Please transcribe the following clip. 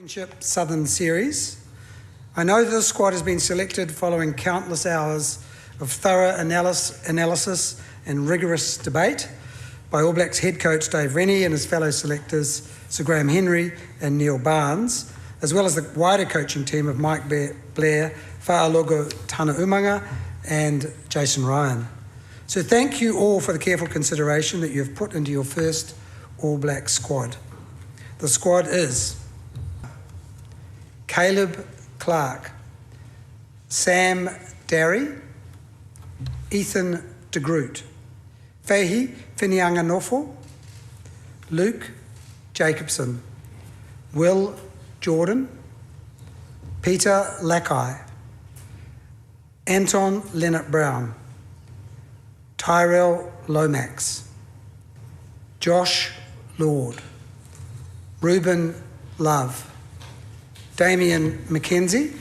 Championship Southern Series. I know that the squad has been selected following countless hours of thorough analysis and rigorous debate by All Blacks head coach Dave Rennie and his fellow selectors Sir Graham Henry and Neil Barnes, as well as the wider coaching team of Mike Blair, Fa'alogo Tanaumanga and Jason Ryan. So thank you all for the careful consideration that you have put into your first All Black squad. The squad is Caleb Clark, Sam Darry, Ethan de Groot, Fehi Whinianganofo, Luke Jacobson, Will Jordan, Peter Lakai, Anton Leonard Brown, Tyrell Lomax, Josh Lord, Ruben Love, Damien McKenzie,